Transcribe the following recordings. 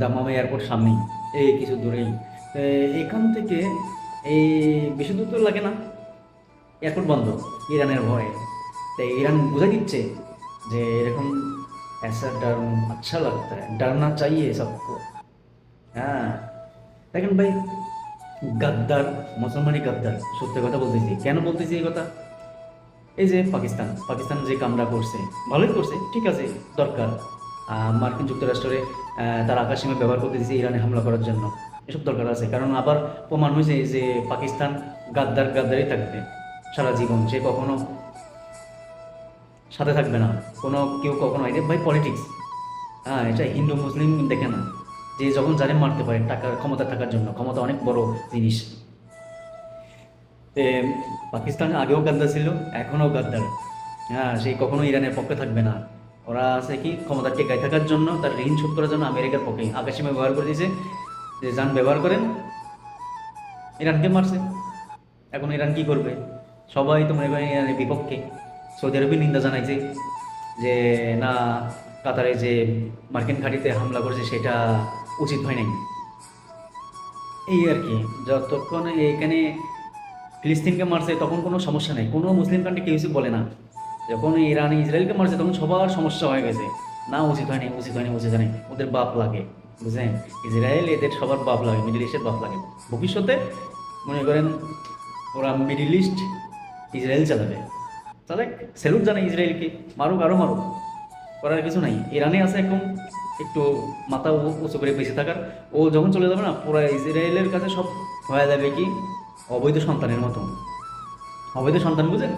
দামাম airport সামনেই, এই কিছু দূরেই। তো এখান থেকে এই বেশি দূর তো লাগে না, এয়ারপোর্ট বন্ধ ইরানের ভয়ে। তাই ইরান বুঝে দিচ্ছে যে এরকম ऐसा डर अच्छा लगता है, डरना चाहिए सबको। হ্যাঁ, দেখেন ভাই, গাদ্দার, মুসলমানি গাদ্দার, সত্যি কথা বলতেছি। কেন বলতেছি এই কথা? এই যে পাকিস্তান পাকিস্তান যে কামড়া করছে, ভালোই করছে, ঠিক আছে, দরকার। মার্কিন যুক্তরাষ্ট্রে তার আকাশসীমা ব্যবহার করতে দিয়েছে ইরানে হামলা করার জন্য, এসব দরকার আছে। কারণ আবার প্রমাণ হয়েছে যে পাকিস্তান গাদ্দার গাদ্দারই থাকবে সারা জীবন, সে কখনো সাথে থাকবে না। কোনো কেউ কখনো, এটা ভাই পলিটিক্স। হ্যাঁ, এটা হিন্দু মুসলিম দেখে না, যে যখন জানে মারতে পারে টাকার ক্ষমতা থাকার জন্য। ক্ষমতা অনেক বড় জিনিস। এ, পাকিস্তান আগেও গাদ্দার ছিল, এখনও গাদ্দার। হ্যাঁ, সেই কখনো ইরানের পক্ষে থাকবে না। ওরা আছে কি ক্ষমতা টেকায় থাকার জন্য, তার ঋণ শোধ করার জন্য আমেরিকার পক্ষে আকাশসীমা ব্যবহার করে দিয়েছে, যে যান ব্যবহার করেন। ইরানকে মারছে, এখন ইরান কি করবে? সবাই তো মনে করেন ইরানের বিপক্ষে। সৌদি আরবে নিন্দা জানাইছে যে না, কাতারে যে মার্কিন ঘাঁটিতে হামলা করেছে সেটা উচিত হয় নাই। এই আর কি। যতক্ষণ এখানে ফিলিস্তিনকে মারছে তখন কোনো সমস্যা নেই, কোনো মুসলিম কান্ট্রি কেউ কিছু বলে না। যখন ইরান ইসরায়েলকে মারছে তখন সবার সমস্যা হয়ে গেছে। না, উচিত হয়নি, উচিত হয়নি, উচিত হয়নি, ওদের বাপ লাগে। বুঝলেন? ইসরায়েল এদের সবার বাপ লাগে, মিডল ইস্টের বাপ লাগে। ভবিষ্যতে মনে করেন ওরা মিডল ইস্ট ইসরায়েল চালাবে। তাহলে স্যালুট জানাই ইসরায়েলকে, মারুক আরও মারুক, করার কিছু নাই। ইরানে আছে এখন একটু মাথা উঁচু করে বেঁচে থাকার। ও যখন চলে যাবে না, পুরো ইসরায়েলের কাছে সব হয়ে যাবে কি অবৈধ সন্তানের মতো। অবৈধ সন্তান বুঝেন?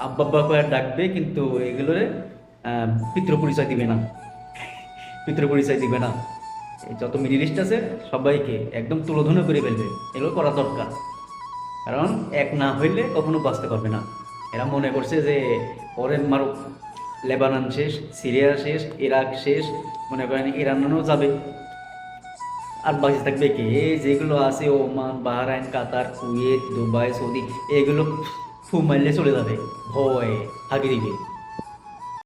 আব্বা আব্বা করে ডাকবে, কিন্তু এগুলোরে পিতৃ পরিচয় দিবে না, পিতৃ পরিচয় দিবে না। এই যত মিডিল ইস্ট আছে সবাইকে একদম তুলোধুনো করে ফেলবে। এগুলো করা দরকার, কারণ এক না হইলে কখনো বাঁচতে পারবে না। এরা মনে করছে যে পরের মারুক, লেবানন শেষ, সিরিয়া শেষ, ইরাক শেষ, মনে করেন ইরানও যাবে, আর বাকি থাকবে কি? এই যেগুলো আছে ওমান, বাহরাইন, কাতার, কুয়েত, দুবাই, সৌদি, এগুলো ফু মারলে চলে যাবে, ভয় হাগি দিবে।